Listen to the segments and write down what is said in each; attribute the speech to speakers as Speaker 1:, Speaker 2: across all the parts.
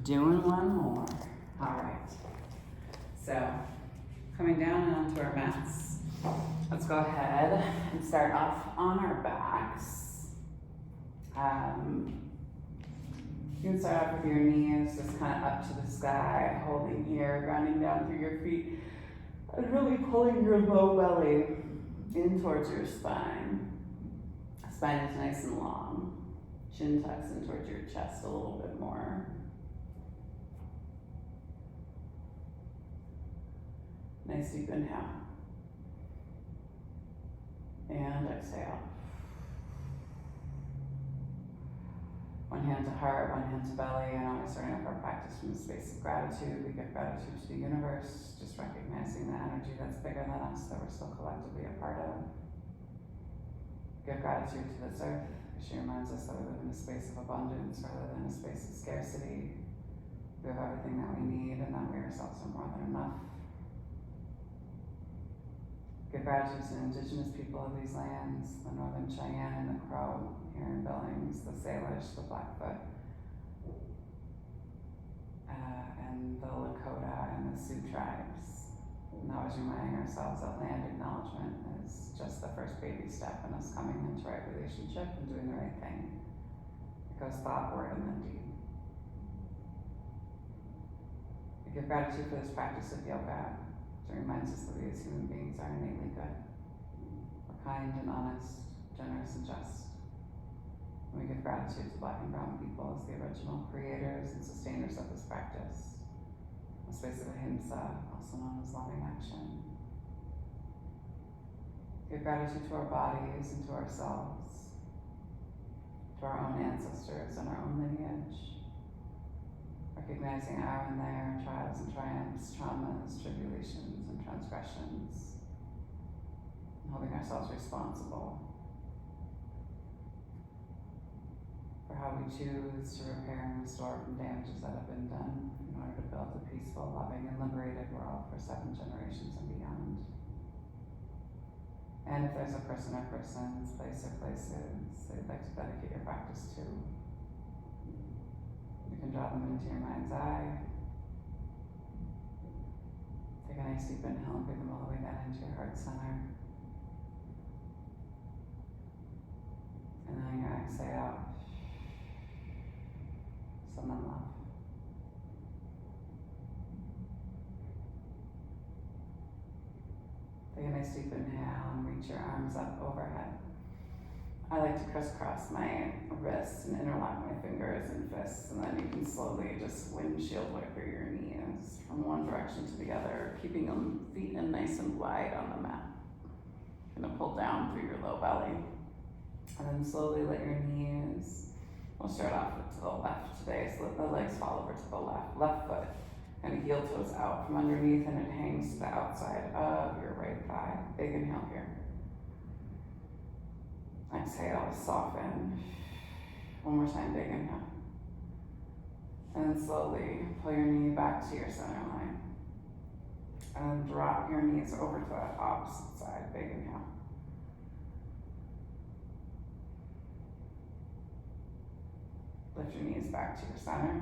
Speaker 1: Doing one more. All right. So, coming down and onto our mats. Let's go ahead and start off on our backs. You can start off with your knees just kind of up to the sky, holding here, grounding down through your feet, and really pulling your low belly in towards your spine. Spine is nice and long. Chin tucks in towards your chest a little bit more. Nice deep inhale. And exhale. One hand to heart, one hand to belly, and always starting up our practice from a space of gratitude. We give gratitude to the universe, just recognizing the energy that's bigger than us that we're still collectively a part of. Give gratitude to this earth, because she reminds us that we live in a space of abundance rather than a space of scarcity. We have everything that we need and that we ourselves are more than enough. Give gratitude to the indigenous people of these lands, the Northern Cheyenne and the Crow here in Billings, the Salish, the Blackfoot, and the Lakota and the Sioux tribes. And always reminding ourselves that land acknowledgement is just the first baby step in us coming into right relationship and doing the right thing. It goes thought, word, and then deed. We give gratitude for this practice of yoga. It reminds us that we as human beings are innately good. We're kind and honest, generous and just. And we give gratitude to Black and Brown people as the original creators and sustainers of this practice. A space of ahimsa, also known as loving action. Give gratitude to our bodies and to ourselves, to our own ancestors and our own lineage. Recognizing our and their trials and triumphs, traumas, tribulations, and transgressions, and holding ourselves responsible for how we choose to repair and restore from damages that have been done in order to build a peaceful, loving, and liberated world for 7 generations and beyond. And if there's a person or persons, place or places that you'd like to dedicate your practice to, you can draw them into your mind's eye. Take a nice deep inhale and bring them all the way down into your heart center. And then your exhale, send them off. Take a nice deep inhale and reach your arms up overhead. I like to crisscross my wrists and interlock my fingers and fists, and then you can slowly just windshield wiper your knees from one direction to the other, keeping them feet in nice and wide on the mat. Gonna pull down through your low belly, and then slowly let your knees, we'll start off to the left today, so let the legs fall over to the left foot, and heel toes out from underneath, and it hangs to the outside of your right thigh. Big inhale here. Exhale, soften. One more time, big inhale. And then slowly pull your knee back to your center line. And then drop your knees over to the opposite side, big inhale. Lift your knees back to your center.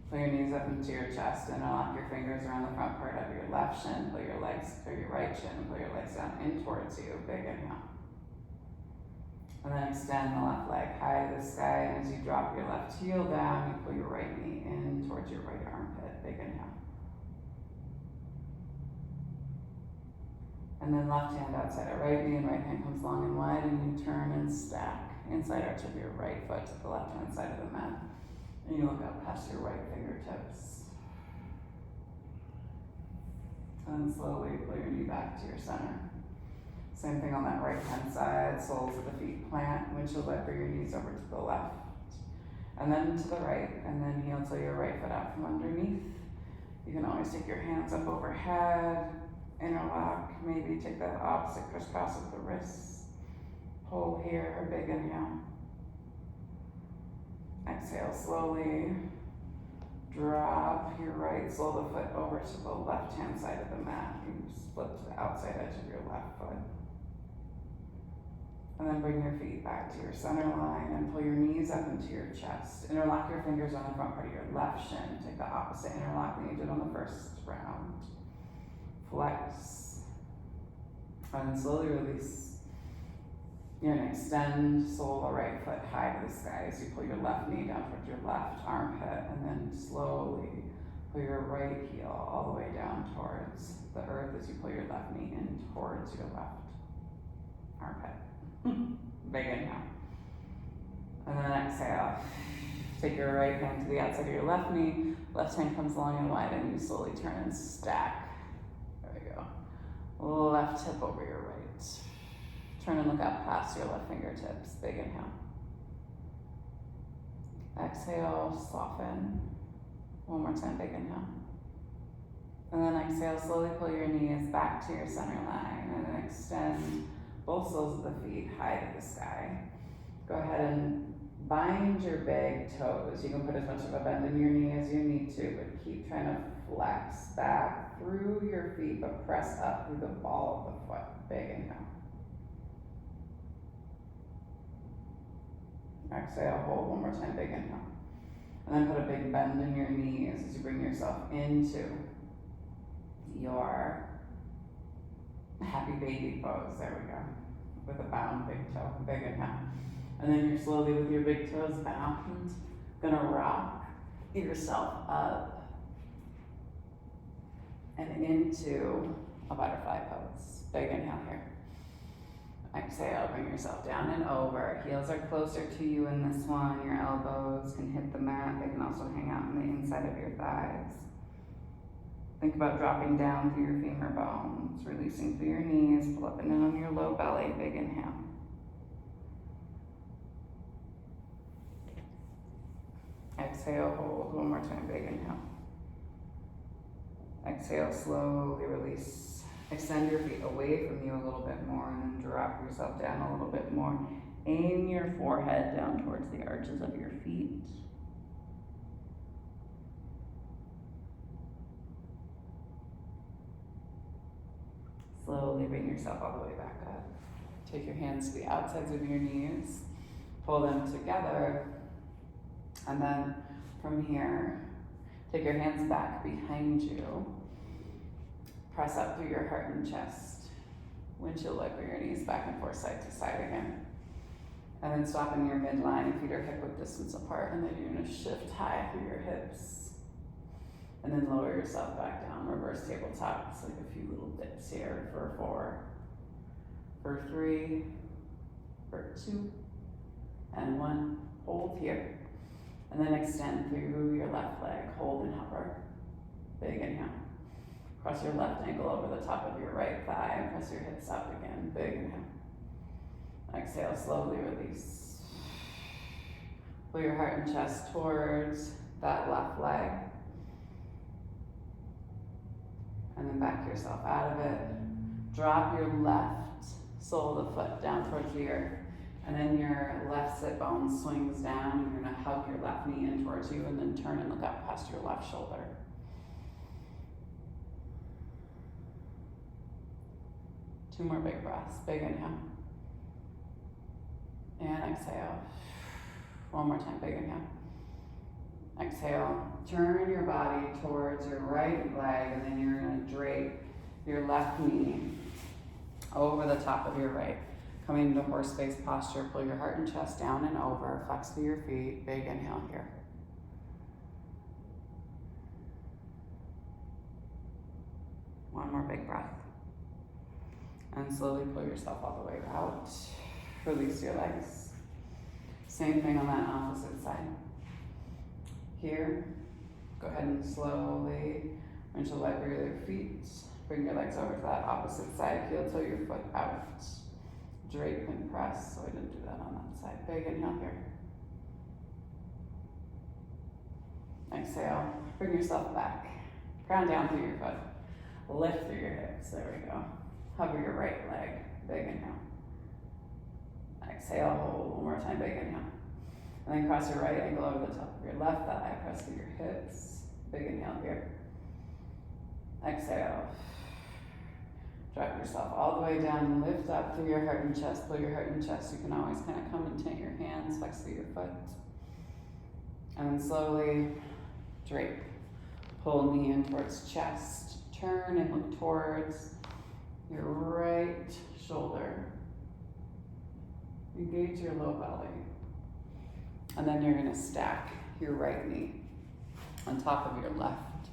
Speaker 1: Pull your knees up into your chest and lock your fingers around the front part of your left shin. Pull your legs, or your right shin, pull your legs down in towards you, big inhale. And then extend the left leg high to the sky, and as you drop your left heel down, you pull your right knee in towards your right armpit, big inhale. And then left hand outside of right knee, and right hand comes long and wide, and you turn and stack inside arch of your right foot to the left hand side of the mat. And you look up past your right fingertips. And then slowly pull your knee back to your center. Same thing on that right hand side, soles of the feet plant, windshield wiper your knees over to the left. And then to the right, and then heel till your right foot out from underneath. You can always take your hands up overhead, interlock, maybe take that opposite crisscross of the wrists. Pull here, big inhale. Exhale slowly. Drop your right sole of the foot over to the left hand side of the mat. You split to the outside edge of your left foot. And then bring your feet back to your center line and pull your knees up into your chest. Interlock your fingers on the front part of your left shin. Take the opposite interlock that you did on the first round. Flex. And then slowly release. You're gonna extend sole the right foot high to the sky as you pull your left knee down towards your left armpit, and then slowly pull your right heel all the way down towards the earth as you pull your left knee in towards your left armpit. Big inhale. And then exhale. Take your right hand to the outside of your left knee. Left hand comes long and wide, and you slowly turn and stack. There we go. Left hip over your right. Turn and look out past your left fingertips. Big inhale. Exhale, soften. One more time, big inhale. And then exhale, slowly pull your knees back to your center line, and then extend both soles of the feet high to the sky. Go ahead and bind your big toes. You can put as much of a bend in your knee as you need to, but keep trying to flex back through your feet, but press up through the ball of the foot. Big inhale. Exhale, hold one more time, big inhale. And then put a big bend in your knees as you bring yourself into your happy baby pose. There we go. With a bound big toe, big inhale. And then you're slowly, with your big toes bound, gonna rock yourself up and into a butterfly pose. Big inhale here. Exhale, bring yourself down and over. Heels are closer to you in this one. Your elbows can hit the mat. They can also hang out on the inside of your thighs. Think about dropping down through your femur bones, releasing through your knees, pull up and in on your low belly. Big inhale. Exhale, hold one more time, big inhale. Exhale, slowly release. Extend your feet away from you a little bit more, and then drop yourself down a little bit more. Aim your forehead down towards the arches of your feet. Slowly bring yourself all the way back up. Take your hands to the outsides of your knees. Pull them together. And then from here, take your hands back behind you. Press up through your heart and chest. Windshield wiper your knees back and forth, side to side again. And then stop in your midline, feet are hip width distance apart, and then you're gonna shift high through your hips. And then lower yourself back down, reverse tabletop. It's like a few little dips here for 4, for 3, for 2, and 1. Hold here. And then extend through your left leg, hold and hover. Big inhale. Cross your left ankle over the top of your right thigh and press your hips up again. Big inhale. Exhale, slowly release. Pull your heart and chest towards that left leg. And then back yourself out of it. Drop your left sole of the foot down towards the earth. And then your left sit bone swings down, and you're gonna hug your left knee in towards you, and then turn and look up past your left shoulder. 2 more big breaths. Big inhale. And exhale. 1 more time, big inhale. Exhale. Turn your body towards your right leg, and then you're gonna drape your left knee over the top of your right. Coming into horse face posture, pull your heart and chest down and over, flex through your feet, big inhale here. One more big breath. And slowly pull yourself all the way out. Release your legs. Same thing on that opposite side. Here, go ahead and slowly windshield wiper your feet. Bring your legs over to that opposite side, heel toe your foot out. Drape and press, so I didn't do that on that side. Big inhale here. Exhale, bring yourself back. Ground down through your foot. Lift through your hips, there we go. Hover your right leg, big inhale. Exhale, hold one more time, big inhale. And then cross your right ankle over the top of your left thigh, press through your hips, big inhale here. Exhale. Drop yourself all the way down, lift up through your heart and chest, pull your heart and chest. You can always kind of come and tent your hands, flex through your foot. And then slowly drape. Pull knee in towards chest, turn and look towards your right shoulder. Engage your low belly. And then you're gonna stack your right knee on top of your left.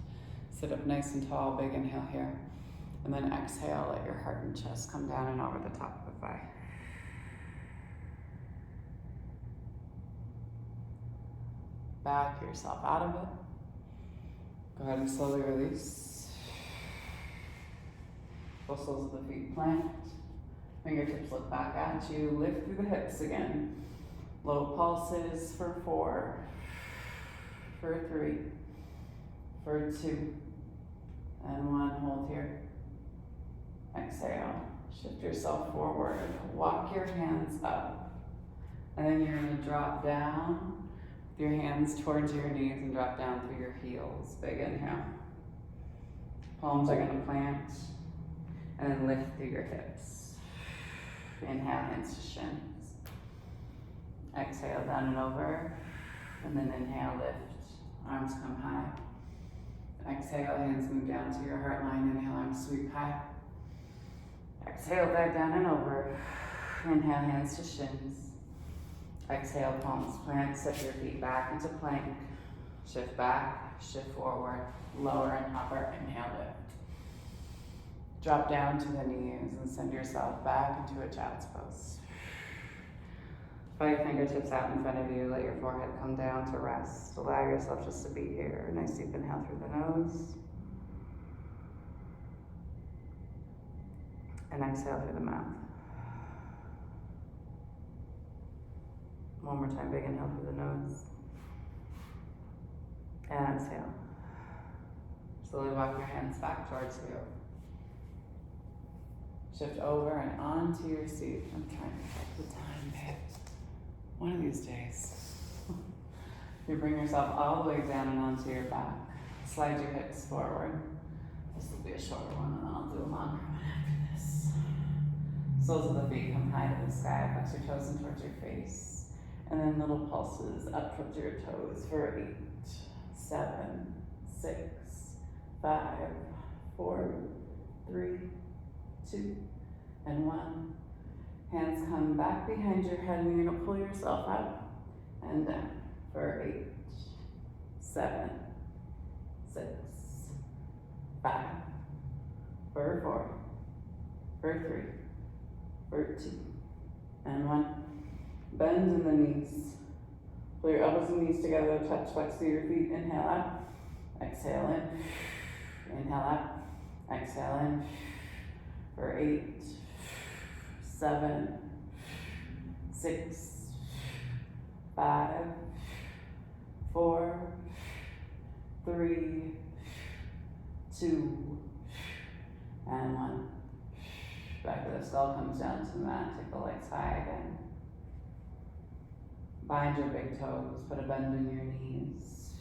Speaker 1: Sit up nice and tall, big inhale here. And then exhale, let your heart and chest come down and over the top of the thigh. Back yourself out of it. Go ahead and slowly release. Both soles of the feet plant. Fingertips look back at you. Lift through the hips again. Low pulses for 4, for 3, for 2, and 1. Hold here. Exhale. Shift yourself forward. Walk your hands up. And then you're going to drop down with your hands towards your knees and drop down through your heels. Big inhale. Palms are going to plant. And then lift through your hips. Inhale, hands to shins. Exhale, down and over. And then inhale, lift. Arms come high. Exhale, hands move down to your heart line. Inhale, arms sweep high. Exhale, dive down and over. Inhale, hands to shins. Exhale, palms plant. Set your feet back into plank. Shift back, shift forward. Lower and hover. Inhale, lift. Drop down to the knees and send yourself back into a child's pose. Fly your fingertips out in front of you. Let your forehead come down to rest. Allow yourself just to be here. Nice deep inhale through the nose. And exhale through the mouth. One more time, big inhale through the nose. And exhale. Slowly walk your hands back towards you. Shift over and onto your seat. I'm trying to check the time, babe. One of these days. You bring yourself all the way down and onto your back. Slide your hips forward. This will be a shorter one, and then I'll do a longer one after this. Soles of the feet come high to the sky. Flex your toes in towards your face. And then little pulses up towards your toes for 8, 7, 6, 5, 4, 3, 2, and 1. Hands come back behind your head and you're gonna pull yourself up and down for 8, 7, 6, 5, for 4, for 3, for 2, and 1. Bend in the knees. Pull your elbows and knees together, touch, flex through your feet. Inhale up, exhale in. Inhale up, exhale in. For 8, 7, 6, 5, 4, 3, 2, and 1. Back of the skull comes down to the mat. Take the legs high again. Bind your big toes. Put a bend in your knees.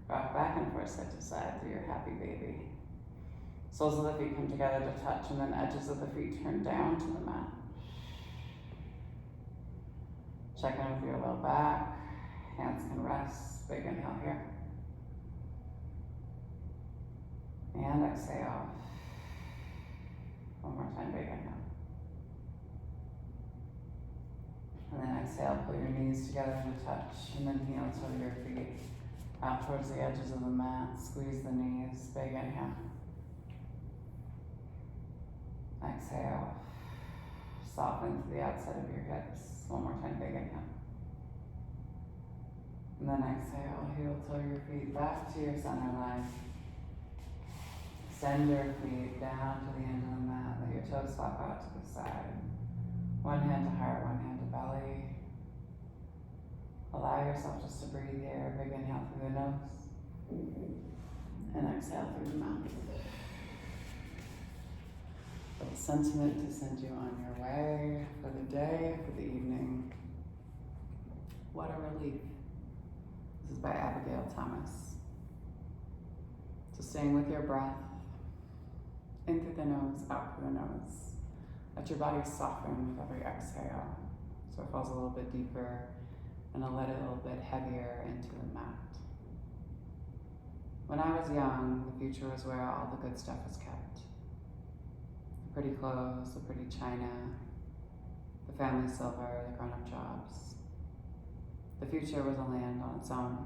Speaker 1: Rock back and forth side to side through your happy baby. Soles of the feet come together to touch, and then edges of the feet turn down to the mat. Check in with your low back. Hands can rest. Big inhale here. And exhale. One more time, big inhale. And then exhale, pull your knees together to touch, and then heel toe your feet out towards the edges of the mat. Squeeze the knees, big inhale. Exhale. Soften to the outside of your hips. One more time, big inhale. And then exhale, heel toe your feet back to your center line. Send your feet down to the end of the mat. Let your toes flop out to the side. One hand to heart, one hand to belly. Allow yourself just to breathe here. Big inhale through the nose. And exhale through the mouth. A little sentiment to send you on your way for the day, for the evening. What a relief. This is by Abigail Thomas. So staying with your breath. In through the nose, out through the nose. Let your body soften with every exhale. So it falls a little bit deeper and a little bit heavier into the mat. When I was young, the future was where all the good stuff was kept. The pretty clothes, the pretty china, the family silver, the grown-up jobs. The future was a land on its own,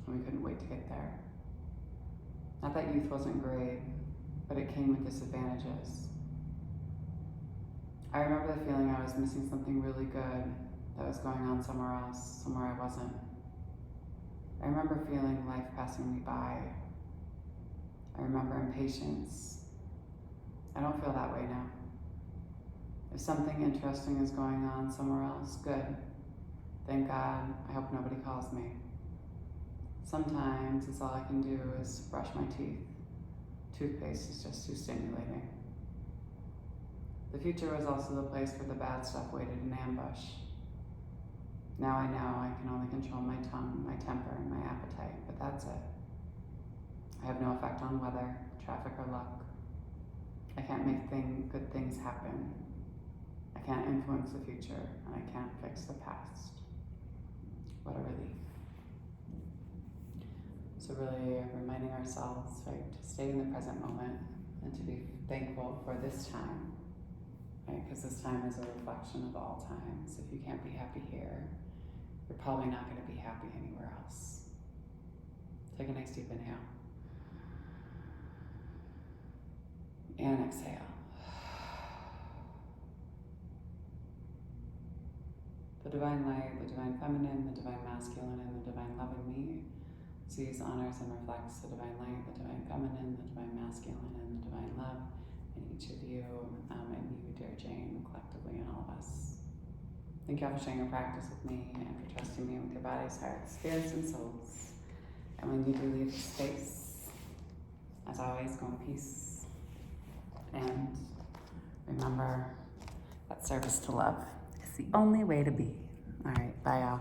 Speaker 1: and we couldn't wait to get there. Not that youth wasn't great, but it came with disadvantages. I remember the feeling I was missing something really good that was going on somewhere else, somewhere I wasn't. I remember feeling life passing me by. I remember impatience. I don't feel that way now. If something interesting is going on somewhere else, good. Thank God, I hope nobody calls me. Sometimes it's all I can do is brush my teeth. Toothpaste is just too stimulating. The future was also the place where the bad stuff waited in ambush. Now I know I can only control my tongue, my temper, and my appetite, but that's it. I have no effect on weather, traffic, or luck. I can't make good things happen. I can't influence the future, and I can't fix the past. What a relief. So really reminding ourselves, right, to stay in the present moment and to be thankful for this time, right? Because this time is a reflection of all times. If you can't be happy here, you're probably not going to be happy anywhere else. Take a nice deep inhale. And exhale. The divine light, the divine feminine, the divine masculine, and the divine love in me sees, honors, and reflects the divine light, the divine feminine, the divine masculine, and the divine love in each of you, and you, dear Jane, collectively, and all of us. Thank you all for sharing your practice with me and for trusting me with your bodies, hearts, spirits, and souls. And when you do leave the space, as always, go in peace. And remember that service to love is the only way to be. All right, bye, y'all.